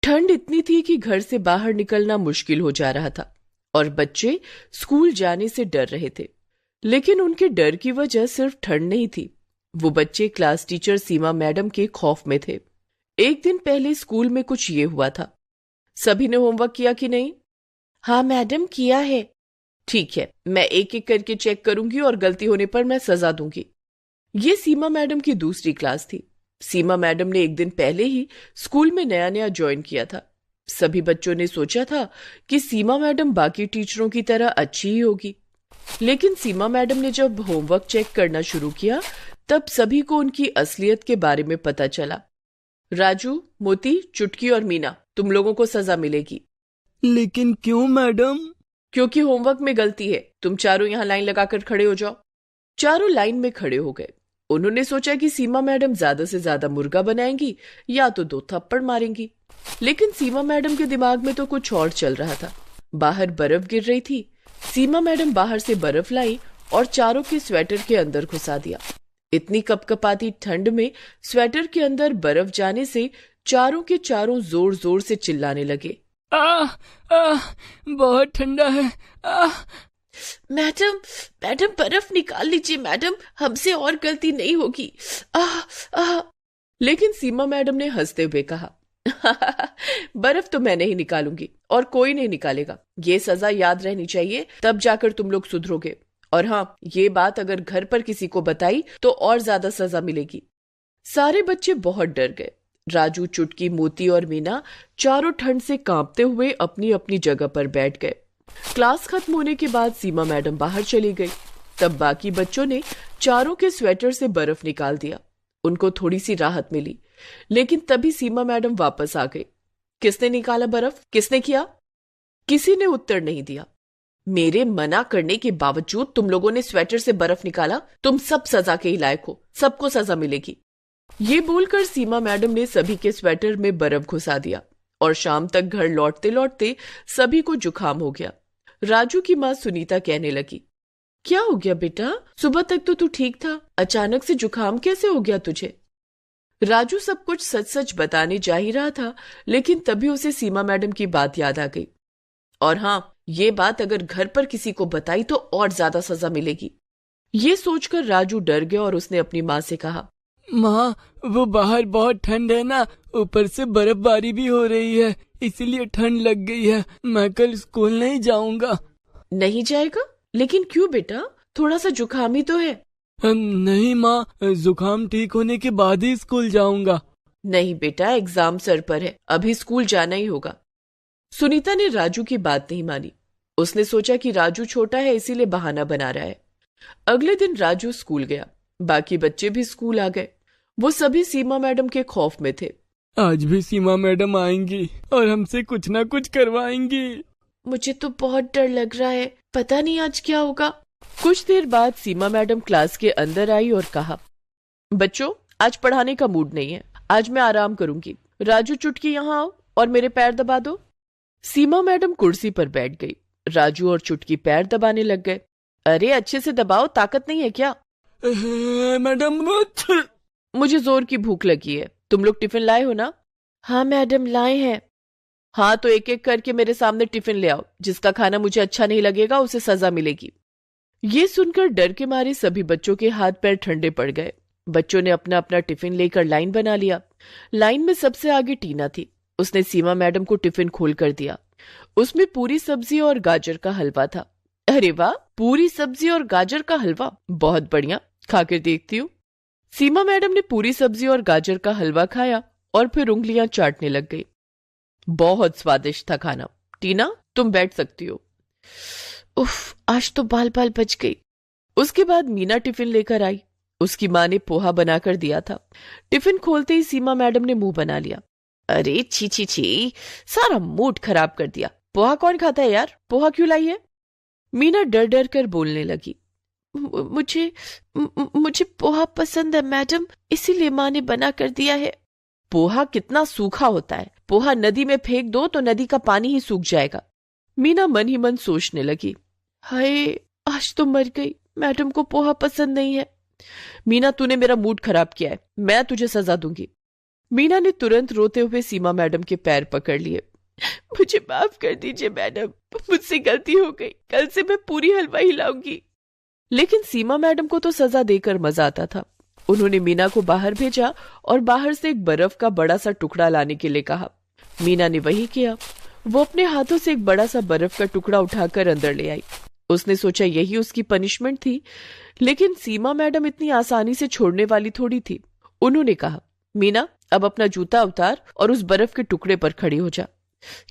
ठंड इतनी थी कि घर से बाहर निकलना मुश्किल हो जा रहा था और बच्चे स्कूल जाने से डर रहे थे। लेकिन उनके डर की वजह सिर्फ ठंड नहीं थी, वो बच्चे क्लास टीचर सीमा मैडम के खौफ में थे। एक दिन पहले स्कूल में कुछ ये हुआ था। सभी ने होमवर्क किया कि नहीं? हाँ मैडम, किया है। ठीक है, मैं एक एक करके चेक करूंगी और गलती होने पर मैं सजा दूंगी। ये सीमा मैडम की दूसरी क्लास थी। सीमा मैडम ने एक दिन पहले ही स्कूल में नया नया ज्वाइन किया था। सभी बच्चों ने सोचा था कि सीमा मैडम बाकी टीचरों की तरह अच्छी ही होगी। लेकिन सीमा मैडम ने जब होमवर्क चेक करना शुरू किया तब सभी को उनकी असलियत के बारे में पता चला। राजू, मोती, चुटकी और मीना, तुम लोगों को सजा मिलेगी। लेकिन क्यों मैडम? क्योंकि होमवर्क में गलती है। तुम चारों यहाँ लाइन लगाकर खड़े हो जाओ। चारों लाइन में खड़े हो गए। उन्होंने सोचा कि सीमा मैडम ज्यादा से ज्यादा मुर्गा बनाएंगी या तो 2 थप्पड़ मारेंगी। लेकिन सीमा मैडम के दिमाग में तो कुछ और चल रहा था। बाहर बर्फ गिर रही थी। सीमा मैडम बाहर से बर्फ लाई और चारों के स्वेटर के अंदर घुसा दिया। इतनी कपकपाती ठंड में स्वेटर के अंदर बर्फ जाने से चारों के चारों जोर जोर से चिल्लाने लगे। बहुत ठंडा है। मैडम, मैडम बर्फ निकाल लीजिए मैडम, हमसे और गलती नहीं होगी। लेकिन सीमा मैडम ने हंसते हुए कहा, बर्फ तो मैं नहीं निकालूंगी और कोई नहीं निकालेगा। ये सजा याद रहनी चाहिए, तब जाकर तुम लोग सुधरोगे। और हाँ, ये बात अगर घर पर किसी को बताई तो और ज्यादा सजा मिलेगी। सारे बच्चे बहुत डर गए। राजू, चुटकी, मोती और मीना चारों ठंड से कांपते हुए अपनी अपनी जगह पर बैठ गए। क्लास खत्म होने के बाद सीमा मैडम बाहर चली गई। तब बाकी बच्चों ने चारों के स्वेटर से बर्फ निकाल दिया। उनको थोड़ी सी राहत मिली। लेकिन तभी सीमा मैडम वापस आ गई। किसने निकाला बर्फ? किसने किया? किसी ने उत्तर नहीं दिया। मेरे मना करने के बावजूद तुम लोगों ने स्वेटर से बर्फ निकाला। तुम सब सजा के ही लायक हो, सबको सजा मिलेगी। ये बोलकर सीमा मैडम ने सभी के स्वेटर में बर्फ घुसा दिया और शाम तक घर लौटते लौटते सभी को जुकाम हो गया। राजू की माँ सुनीता कहने लगी, क्या हो गया बेटा? सुबह तक तो तू ठीक था, अचानक से जुकाम कैसे हो गया तुझे? राजू सब कुछ सच सच बताने जा ही रहा था, लेकिन तभी उसे सीमा मैडम की बात याद आ गई। और हाँ, ये बात अगर घर पर किसी को बताई तो और ज्यादा सजा मिलेगी। ये सोचकर राजू डर गया और उसने अपनी माँ से कहा, माँ, वो बाहर बहुत ठंड है ना, ऊपर से बर्फबारी भी हो रही है, इसीलिए ठंड लग गई है। मैं कल स्कूल नहीं जाऊंगा। नहीं जाएगा? लेकिन क्यों बेटा? थोड़ा सा जुकाम ही तो है। नहीं माँ, जुकाम ठीक होने के बाद ही स्कूल जाऊंगा। नहीं बेटा, एग्जाम सर पर है, अभी स्कूल जाना ही होगा। सुनीता ने राजू की बात नहीं मानी। उसने सोचा कि राजू छोटा है इसीलिए बहाना बना रहा है। अगले दिन राजू स्कूल गया। बाकी बच्चे भी स्कूल आ गए। वो सभी सीमा मैडम के खौफ में थे। आज भी सीमा मैडम आएंगी और हमसे कुछ ना कुछ करवाएंगी। मुझे तो बहुत डर लग रहा है, पता नहीं आज क्या होगा। कुछ देर बाद सीमा मैडम क्लास के अंदर आई और कहा, बच्चों, आज पढ़ाने का मूड नहीं है, आज मैं आराम करूंगी। राजू, चुटकी यहाँ आओ और मेरे पैर दबा दो। सीमा मैडम कुर्सी पर बैठ गई। राजू और चुटकी पैर दबाने लग गए। अरे अच्छे से दबाओ, ताकत नहीं है क्या? मैडम, मुझे जोर की भूख लगी है। तुम लोग टिफिन लाए हो ना? हाँ मैडम, लाए हैं। हाँ, तो एक एक करके मेरे सामने टिफिन ले आओ। जिसका खाना मुझे अच्छा नहीं लगेगा उसे सजा मिलेगी। ये सुनकर डर के मारे सभी बच्चों के हाथ पैर ठंडे पड़ गए। बच्चों ने अपना अपना टिफिन लेकर लाइन बना लिया। लाइन में सबसे आगे टीना थी। उसने सीमा मैडम को टिफिन खोल कर दिया। उसमें पूरी सब्जी और गाजर का हलवा था। अरे वाह, पूरी सब्जी और गाजर का हलवा, बहुत बढ़िया, खाकर देखती हूँ। सीमा मैडम ने पूरी सब्जी और गाजर का हलवा खाया और फिर उंगलियां चाटने लग गई। बहुत स्वादिष्ट था खाना। टीना, तुम बैठ सकती हो। उफ, आज तो बाल बाल बच गई। उसके बाद मीना टिफिन लेकर आई। उसकी माँ ने पोहा बनाकर दिया था। टिफिन खोलते ही सीमा मैडम ने मुंह बना लिया। अरे छी छी छी, सारा मूड खराब कर दिया। पोहा कौन खाता है यार? पोहा क्यों लाई है? मीना डर डर कर बोलने लगी, मुझे पोहा पसंद है मैडम, इसीलिए माँ ने बना कर दिया है। पोहा कितना सूखा होता है, पोहा नदी में फेंक दो तो नदी का पानी ही सूख जाएगा। मीना मन ही मन सोचने लगी, हाय आज तो मर गई, मैडम को पोहा पसंद नहीं है। मीना, तूने मेरा मूड खराब किया है, मैं तुझे सजा दूंगी। मीना ने तुरंत रोते हुए सीमा मैडम के पैर पकड़ लिए। मुझे माफ कर दीजिए मैडम, मुझसे गलती हो गई, कल से मैं पूरी हलवा हिलाऊंगी। लेकिन सीमा मैडम को तो सजा देकर मजा आता था। उन्होंने मीना को बाहर भेजा और बाहर से एक बर्फ का बड़ा सा टुकड़ा लाने के लिए कहा। मीना ने वही किया। वो अपने हाथों से एक बड़ा सा बर्फ का टुकड़ा उठाकर अंदर ले आई। उसने सोचा यही उसकी पनिशमेंट थी, लेकिन सीमा मैडम इतनी आसानी से छोड़ने वाली थोड़ी थी। उन्होंने कहा, मीना अब अपना जूता उतार और उस बर्फ के टुकड़े पर खड़ी हो जा।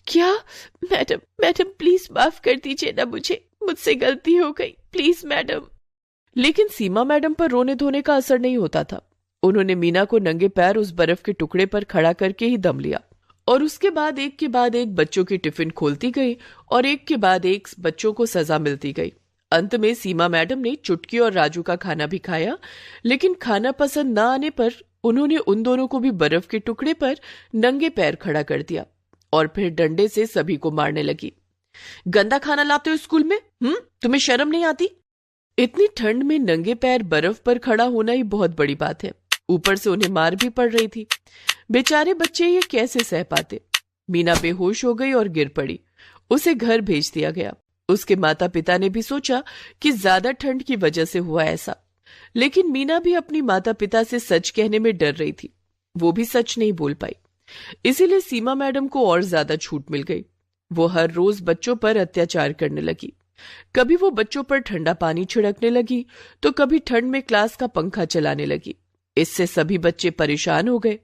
क्या? मैडम प्लीज माफ कर दीजिए ना, मुझसे गलती हो गई, प्लीज मैडम। लेकिन सीमा मैडम पर रोने धोने का असर नहीं होता था। उन्होंने मीना को नंगे पैर उस बर्फ के टुकड़े पर खड़ा करके ही दम लिया और उसके बाद एक के बाद एक बच्चों की टिफिन खोलती गई और एक के बाद एक बच्चों को सजा मिलती गई। अंत में सीमा मैडम ने चुटकी और राजू का खाना भी खाया, लेकिन खाना पसंद न आने पर उन्होंने उन दोनों को भी बर्फ के टुकड़े पर नंगे पैर खड़ा कर दिया और फिर डंडे से सभी को मारने लगी। गंदा खाना लाते हो स्कूल में? तुम्हें शर्म नहीं आती? इतनी ठंड में नंगे पैर बर्फ पर खड़ा होना ही बहुत बड़ी बात है। ऊपर से उन्हें मार भी पड़ रही थी। बेचारे बच्चे ये कैसे सह पाते। मीना बेहोश हो गई और गिर पड़ी। उसे घर भेज दिया गया। उसके माता पिता ने भी सोचा कि ज्यादा ठंड की वजह से हुआ ऐसा, लेकिन मीना भी अपनी माता पिता से सच कहने में डर रही थी। वो भी सच नहीं बोल पाई। इसीलिए सीमा मैडम को और ज्यादा छूट मिल गई। वो हर रोज बच्चों पर अत्याचार करने लगी। कभी वो बच्चों पर ठंडा पानी छिड़कने लगी तो कभी ठंड में क्लास का पंखा चलाने लगी। इससे सभी बच्चे परेशान हो गए।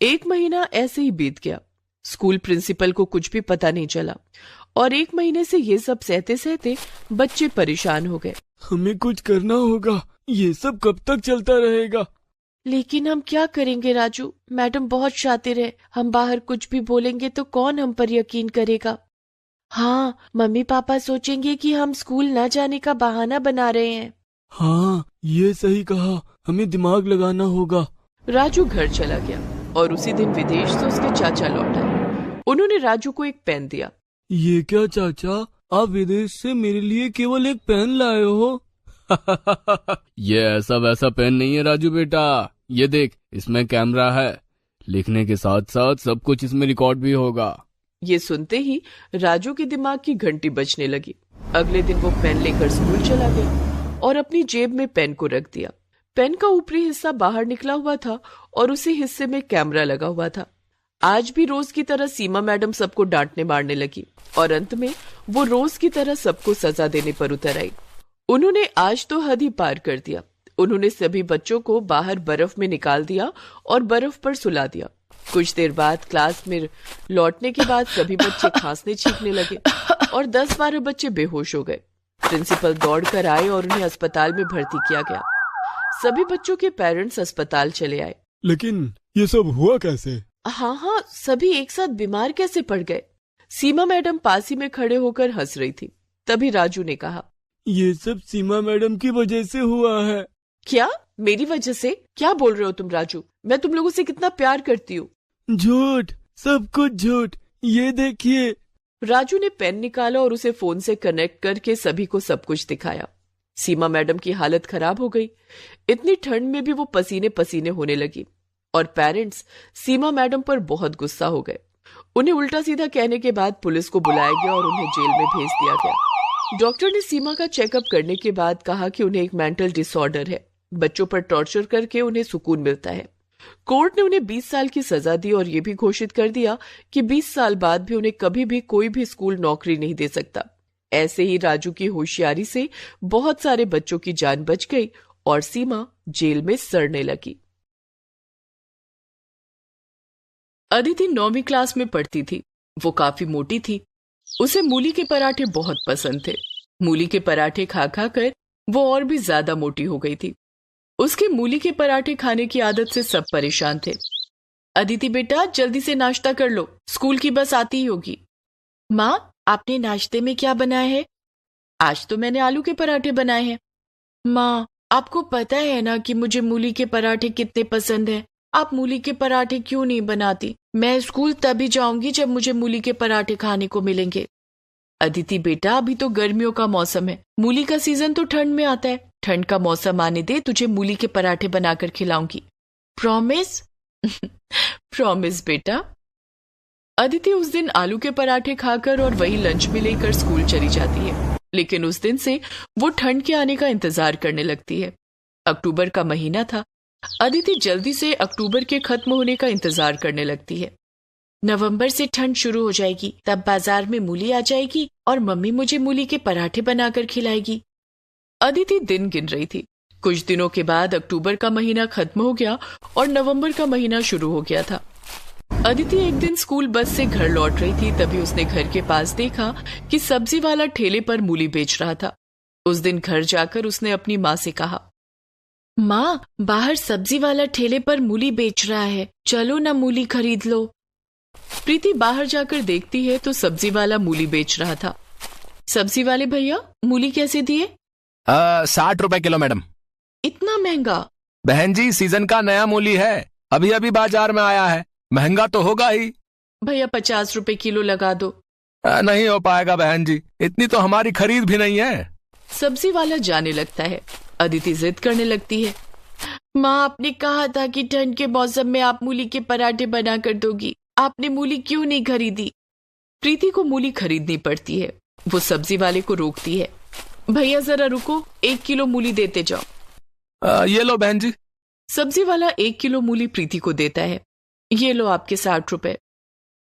1 महीना ऐसे ही बीत गया। स्कूल प्रिंसिपल को कुछ भी पता नहीं चला और 1 महीने से ये सब सहते सहते बच्चे परेशान हो गए। हमें कुछ करना होगा, ये सब कब तक चलता रहेगा? लेकिन हम क्या करेंगे राजू? मैडम बहुत शातिर है। हम बाहर कुछ भी बोलेंगे तो कौन हम पर यकीन करेगा? हाँ, मम्मी पापा सोचेंगे कि हम स्कूल न जाने का बहाना बना रहे हैं। हाँ, ये सही कहा, हमें दिमाग लगाना होगा। राजू घर चला गया और उसी दिन विदेश से उसके चाचा लौट आए। उन्होंने राजू को एक पेन दिया। ये क्या चाचा, आप विदेश से मेरे लिए केवल एक पेन लाए हो? ये ऐसा वैसा पेन नहीं है राजू बेटा, ये देख, इसमें कैमरा है। लिखने के साथ साथ सब कुछ इसमें रिकॉर्ड भी होगा। ये सुनते ही राजू के दिमाग की घंटी बजने लगी। अगले दिन वो पेन लेकर स्कूल चला गया और अपनी जेब में पेन को रख दिया। पेन का ऊपरी हिस्सा बाहर निकला हुआ था और उसी हिस्से में कैमरा लगा हुआ था। आज भी रोज की तरह सीमा मैडम सबको डांटने मारने लगी और अंत में वो रोज की तरह सबको सजा देने पर उतर आई। उन्होंने आज तो हद ही पार कर दिया। उन्होंने सभी बच्चों को बाहर बर्फ में निकाल दिया और बर्फ पर सुला दिया। कुछ देर बाद क्लास में लौटने के बाद सभी बच्चे खांसने छींकने लगे और 10-12 बच्चे बेहोश हो गए। प्रिंसिपल दौड़कर आए और उन्हें अस्पताल में भर्ती किया गया। सभी बच्चों के पेरेंट्स अस्पताल चले आए। लेकिन ये सब हुआ कैसे? हाँ, सभी एक साथ बीमार कैसे पड़ गए? सीमा मैडम पास ही में खड़े होकर हंस रही थी। तभी राजू ने कहा, ये सब सीमा मैडम की वजह से हुआ है। क्या? मेरी वजह से? क्या बोल रहे हो तुम राजू? मैं तुम लोगों से कितना प्यार करती हूँ। झूठ, सब कुछ झूठ। ये देखिए। राजू ने पेन निकाला और उसे फोन से कनेक्ट करके सभी को सब कुछ दिखाया। सीमा मैडम की हालत खराब हो गई। इतनी ठंड में भी वो पसीने पसीने होने लगी और पेरेंट्स सीमा मैडम पर बहुत गुस्सा हो गए। उन्हें उल्टा सीधा कहने के बाद पुलिस को बुलाया गया और उन्हें जेल में भेज दिया गया। डॉक्टर ने सीमा का चेकअप करने के बाद कहा कि उन्हें एक मेंटल डिसऑर्डर है। बच्चों पर टॉर्चर करके उन्हें सुकून मिलता है। कोर्ट ने उन्हें 20 साल की सजा दी और ये भी घोषित कर दिया कि 20 साल बाद भी उन्हें कभी भी कोई भी स्कूल नौकरी नहीं दे सकता। ऐसे ही राजू की होशियारी से बहुत सारे बच्चों की जान बच गई और सीमा जेल में सड़ने लगी। अदिति 9वीं क्लास में पढ़ती थी। वो काफी मोटी थी। उसे मूली के पराठे बहुत पसंद थे। मूली के पराठे खा खा कर वो और भी ज्यादा मोटी हो गई थी। उसके मूली के पराठे खाने की आदत से सब परेशान थे। अदिति बेटा, जल्दी से नाश्ता कर लो, स्कूल की बस आती ही होगी। माँ, आपने नाश्ते में क्या बनाया है? आज तो मैंने आलू के पराठे बनाए हैं। माँ, आपको पता है ना कि मुझे मूली के पराठे कितने पसंद हैं। आप मूली के पराठे क्यों नहीं बनाती? मैं स्कूल तभी जाऊंगी जब मुझे मूली के पराठे खाने को मिलेंगे। अदिति बेटा, अभी तो गर्मियों का मौसम है। मूली का सीजन तो ठंड में आता है। ठंड का मौसम आने दे, तुझे मूली के पराठे बनाकर खिलाऊंगी। प्रॉमिस? प्रॉमिस बेटा। अदिति उस दिन आलू के पराठे खाकर और वही लंच में लेकर स्कूल चली जाती है, लेकिन उस दिन से वो ठंड के आने का इंतजार करने लगती है। अक्टूबर का महीना था। अदिति जल्दी से अक्टूबर के खत्म होने का इंतजार करने लगती है। नवंबर से ठंड शुरू हो जाएगी, तब बाजार में मूली आ जाएगी और मम्मी मुझे मूली के पराठे बनाकर खिलाएगी। अदिति दिन गिन रही थी। कुछ दिनों के बाद अक्टूबर का महीना खत्म हो गया और नवंबर का महीना शुरू हो गया था। अदिति एक दिन स्कूल बस से घर लौट रही थी, तभी उसने घर के पास देखा कि सब्जी वाला ठेले पर मूली बेच रहा था। उस दिन घर जाकर उसने अपनी माँ से कहा, माँ, बाहर सब्जी वाला ठेले पर मूली बेच रहा है, चलो ना मूली खरीद लो। प्रीति बाहर जाकर देखती है तो सब्जी वाला मूली बेच रहा था। सब्जी वाले भैया, मूली कैसे दिए? 60 रुपए किलो मैडम। इतना महंगा? बहन जी, सीजन का नया मूली है, अभी अभी बाजार में आया है, महंगा तो होगा ही। भैया 50 रुपए किलो लगा दो। नहीं हो पाएगा बहन जी, इतनी तो हमारी खरीद भी नहीं है। सब्जी वाला जाने लगता है। अदिति जिद करने लगती है, माँ, आपने कहा था कि ठंड के मौसम में आप मूली के पराठे बना कर दोगी, आपने मूली क्यों नहीं खरीदी? प्रीति को मूली खरीदनी पड़ती है। वो सब्जी वाले को रोकती है, भैया जरा रुको, 1 किलो मूली देते जाओ। ये लो बहन जी। सब्जी वाला 1 किलो मूली प्रीति को देता है। ये लो आपके 60 रुपए।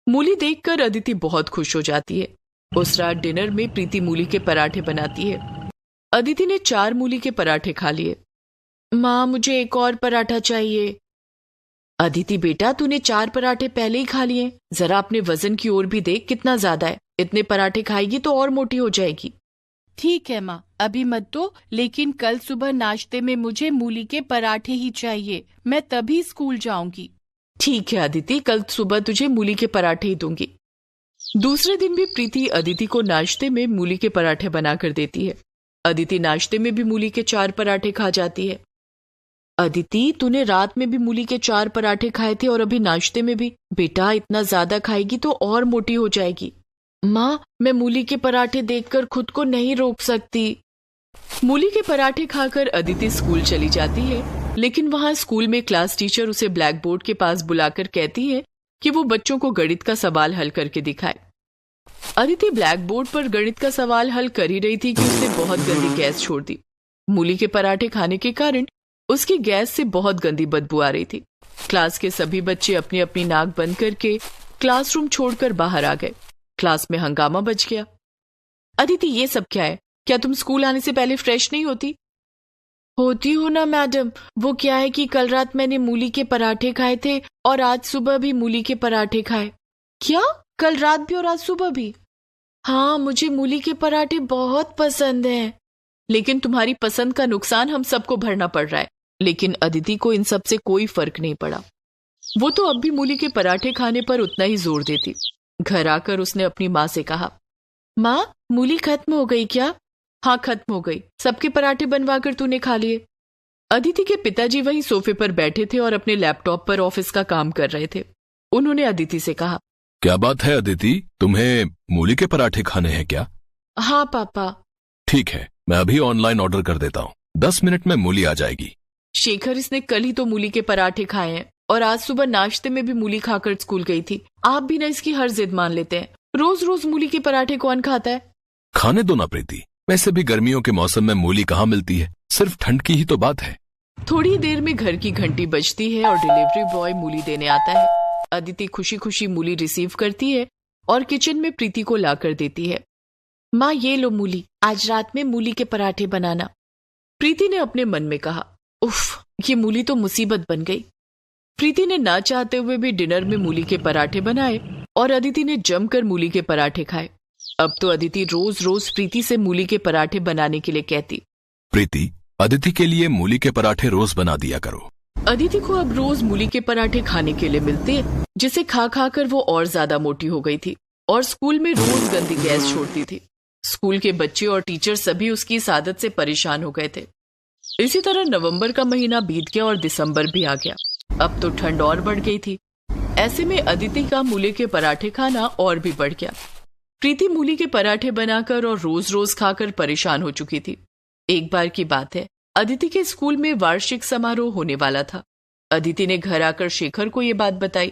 मूली देखकर अदिति बहुत खुश हो जाती है। उस रात डिनर में प्रीति मूली के पराठे बनाती है। अदिति ने 4 मूली के पराठे खा लिए। माँ, मुझे एक और पराठा चाहिए। अदिति बेटा, तूने 4 पराठे पहले ही खा लिए, जरा अपने वजन की ओर भी देख, कितना ज्यादा है। इतने पराठे खाएगी तो और मोटी हो जाएगी। ठीक है माँ, अभी मत दो, लेकिन कल सुबह नाश्ते में मुझे मूली के पराठे ही चाहिए, मैं तभी स्कूल जाऊंगी। ठीक है अदिति, कल सुबह तुझे मूली के पराठे ही दूंगी। दूसरे दिन भी प्रीति अदिति को नाश्ते में मूली के पराठे बनाकर देती है। अदिति नाश्ते में भी मूली के 4 पराठे खा जाती है। अदिति, तूने रात में भी मूली के 4 पराठे खाए थे और अभी नाश्ते में भी। बेटा, इतना ज्यादा खाएगी तो और मोटी हो जाएगी। माँ, मैं मूली के पराठे देखकर खुद को नहीं रोक सकती। मूली के पराठे खाकर अदिति स्कूल चली जाती है, लेकिन वहां स्कूल में क्लास टीचर उसे ब्लैक बोर्ड के पास बुलाकर कहती है कि वो बच्चों को गणित का सवाल हल करके दिखाए। अदिति ब्लैक बोर्ड पर गणित का सवाल हल कर ही रही थी कि उसने बहुत गंदी गैस छोड़ दी। मूली के पराठे खाने के कारण उसकी गैस से बहुत गंदी बदबू आ रही थी। क्लास के सभी बच्चे अपनी अपनी नाक बंद करके क्लासरूम छोड़कर बाहर आ गए। क्लास में हंगामा बच गया। अदिति, ये सब क्या है? क्या तुम स्कूल आने से पहले फ्रेश नहीं होती? होती हो ना मैडम, वो क्या है कि कल रात मैंने मूली के पराठे खाए थे और आज सुबह भी मूली के पराठे खाए। क्या? कल रात भी और आज सुबह भी? हाँ, मुझे मूली के पराठे बहुत पसंद हैं। लेकिन तुम्हारी पसंद का नुकसान हम सबको भरना पड़ रहा है। लेकिन अदिति को इन सब से कोई फर्क नहीं पड़ा। वो तो अब भी मूली के पराठे खाने पर उतना ही जोर देती। घर आकर उसने अपनी माँ से कहा, माँ, मूली खत्म हो गई क्या? हाँ, खत्म हो गई। सबके पराठे बनवाकर तूने खा लिए। अदिति के पिताजी वहीं सोफे पर बैठे थे और अपने लैपटॉप पर ऑफिस का काम कर रहे थे। उन्होंने अदिति से कहा, क्या बात है अदिति, तुम्हें मूली के पराठे खाने हैं क्या? हाँ पापा। ठीक है, मैं अभी ऑनलाइन ऑर्डर कर देता हूँ, 10 मिनट में मूली आ जाएगी। शेखर, इसने कल ही तो मूली के पराठे खाए हैं और आज सुबह नाश्ते में भी मूली खाकर स्कूल गई थी। आप भी ना इसकी हर जिद मान लेते हैं। रोज रोज मूली के पराठे कौन खाता है? खाने दो ना प्रीति, वैसे भी गर्मियों के मौसम में मूली कहाँ मिलती है, सिर्फ ठंड की ही तो बात है। थोड़ी देर में घर की घंटी बजती है और डिलीवरी बॉय मूली देने आता है। अदिति खुशी खुशी मूली रिसीव करती है और किचन में प्रीति को लाकर देती है। माँ, ये लो मूली, आज रात में मूली के पराठे बनाना। प्रीति ने अपने मन में कहा, उफ, ये मूली तो मुसीबत बन गई। प्रीति ने ना चाहते हुए भी डिनर में मूली के पराठे बनाए और अदिति ने जमकर मूली के पराठे खाए। अब तो अदिति रोज रोज प्रीति से मूली के पराठे बनाने के लिए कहती, प्रीति, अदिति के लिए मूली के पराठे रोज बना दिया करो। अदिति को अब रोज मूली के पराठे खाने के लिए मिलते, जिसे खा खा कर वो और ज्यादा मोटी हो गई थी और स्कूल में रोज गंदी गैस छोड़ती थी। स्कूल के बच्चे और टीचर सभी उसकी इस आदत से परेशान हो गए थे। इसी तरह नवंबर का महीना बीत गया और दिसंबर भी आ गया। अब तो ठंड और बढ़ गई थी। ऐसे में अदिति का मूली के पराठे खाना और भी बढ़ गया। प्रीति मूली के पराठे बनाकर और रोज रोज खाकर परेशान हो चुकी थी। एक बार की बात है, अदिति के स्कूल में वार्षिक समारोह होने वाला था। अदिति ने घर आकर शेखर को ये बात बताई।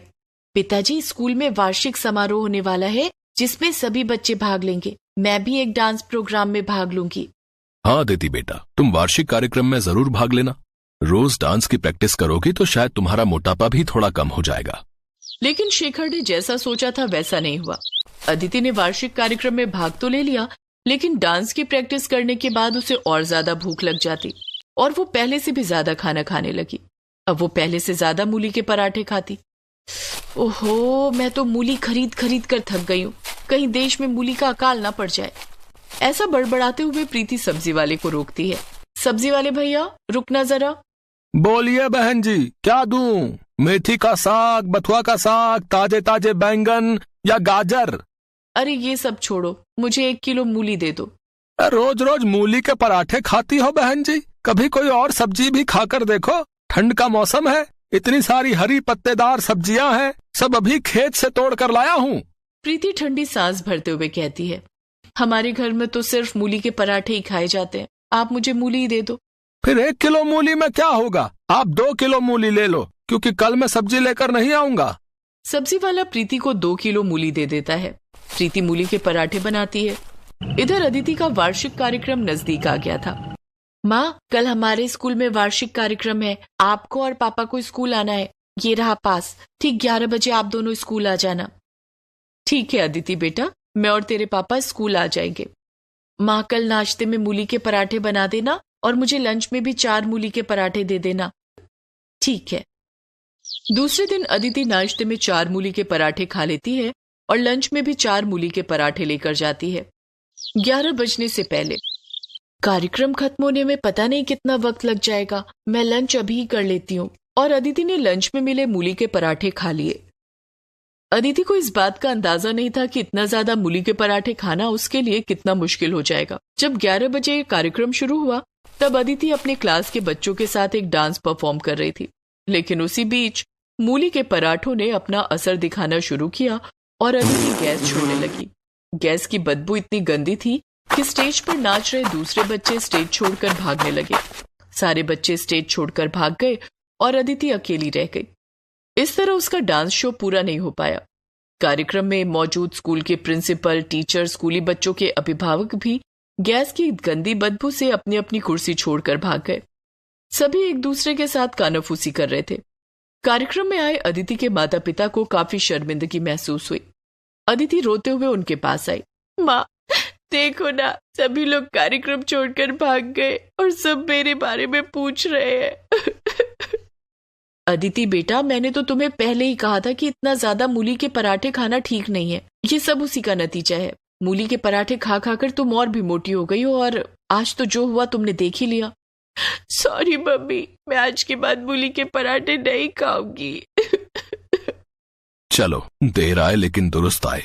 पिताजी, स्कूल में वार्षिक समारोह होने वाला है जिसमें सभी बच्चे भाग लेंगे। मैं भी एक डांस प्रोग्राम में भाग लूंगी। हाँ अदिति बेटा, तुम वार्षिक कार्यक्रम में जरूर भाग लेना। रोज डांस की प्रैक्टिस करोगी तो शायद तुम्हारा मोटापा भी थोड़ा कम हो जाएगा। लेकिन शेखर ने जैसा सोचा था वैसा नहीं हुआ। अदिति ने वार्षिक कार्यक्रम में भाग तो ले लिया, लेकिन डांस की प्रैक्टिस करने के बाद उसे और ज्यादा भूख लग जाती और वो पहले से भी ज्यादा खाना खाने लगी। अब वो पहले से ज्यादा मूली के पराठे खाती। ओहो, मैं तो मूली खरीद खरीद कर थक गई हूँ, कहीं देश में मूली का अकाल ना पड़ जाए। ऐसा बड़बड़ाते हुए प्रीति सब्जी वाले को रोकती है। सब्जी वाले भैया, रुकना जरा। बोलिए बहन जी, क्या दूं? मेथी का साग, बथुआ का साग, ताजे ताजे बैंगन या गाजर? अरे ये सब छोड़ो, मुझे 1 किलो मूली दे दो। रोज रोज मूली के पराठे खाती हो बहन जी? कभी कोई और सब्जी भी खाकर देखो। ठंड का मौसम है, इतनी सारी हरी पत्तेदार सब्जियां हैं, सब अभी खेत से तोड़ कर लाया हूँ। प्रीति ठंडी सांस भरते हुए कहती है, हमारे घर में तो सिर्फ मूली के पराठे ही खाए जाते हैं, आप मुझे मूली ही दे दो। फिर 1 किलो मूली में क्या होगा? आप 2 किलो मूली ले लो, क्योंकि कल मैं सब्जी लेकर नहीं आऊंगा। सब्जी वाला प्रीति को 2 किलो मूली दे देता है। प्रीति मूली के पराठे बनाती है। इधर अदिति का वार्षिक कार्यक्रम नजदीक आ गया था। माँ, कल हमारे स्कूल में वार्षिक कार्यक्रम है, आपको और पापा को स्कूल आना है। ये रहा पास, ठीक 11 बजे आप दोनों स्कूल आ जाना। ठीक है अदिति बेटा, मैं और तेरे पापा स्कूल आ जाएंगे। माँ, कल नाश्ते में मूली के पराठे बना देना और मुझे लंच में भी 4 मूली के पराठे दे देना। ठीक है। दूसरे दिन अदिति नाश्ते में 4 मूली के पराठे खा लेती है और लंच में भी 4 मूली के पराठे लेकर जाती है 11 बजने से पहले। कार्यक्रम खत्म होने में पता नहीं कितना वक्त लग जाएगा, मैं लंच अभी ही कर लेती हूँ। और अदिति ने लंच में मिले मूली के पराठे खा लिए। अदिति को इस बात का अंदाजा नहीं था कि इतना ज्यादा मूली के पराठे खाना उसके लिए कितना मुश्किल हो जाएगा। जब 11 बजे कार्यक्रम शुरू हुआ तब अदिति अपने क्लास के बच्चों के साथ एक डांस परफॉर्म कर रही थी, लेकिन उसी बीच मूली के पराठों ने अपना असर दिखाना शुरू किया और अदिति गैस छोड़ने लगी। गैस की बदबू इतनी गंदी थी कि स्टेज पर नाच रहे दूसरे बच्चे स्टेज छोड़कर भागने लगे। सारे बच्चे स्टेज छोड़कर भाग गए और अदिति अकेली रह गई। इस तरह उसका डांस शो पूरा नहीं हो पाया। कार्यक्रम में मौजूद स्कूल के प्रिंसिपल, टीचर, स्कूली बच्चों के अभिभावक भी गैस की गंदी बदबू से अपनी अपनी कुर्सी छोड़कर भाग गए। सभी एक दूसरे के साथ कानाफूसी कर रहे थे। कार्यक्रम में आए अदिति के माता पिता को काफी शर्मिंदगी महसूस हुई। अदिति रोते हुए उनके पास आई। माँ, देखो ना, सभी लोग कार्यक्रम छोड़कर भाग गए और सब मेरे बारे में पूछ रहे हैं। अदिति बेटा, मैंने तो तुम्हें पहले ही कहा था कि इतना ज्यादा मूली के पराठे खाना ठीक नहीं है। ये सब उसी का नतीजा है। मूली के पराठे खा खाकर तुम और भी मोटी हो गई हो और आज तो जो हुआ तुमने देख ही लिया। सॉरी मम्मी, मैं आज के बाद मूली के पराठे नहीं खाऊंगी। चलो, देर आए लेकिन दुरुस्त आए।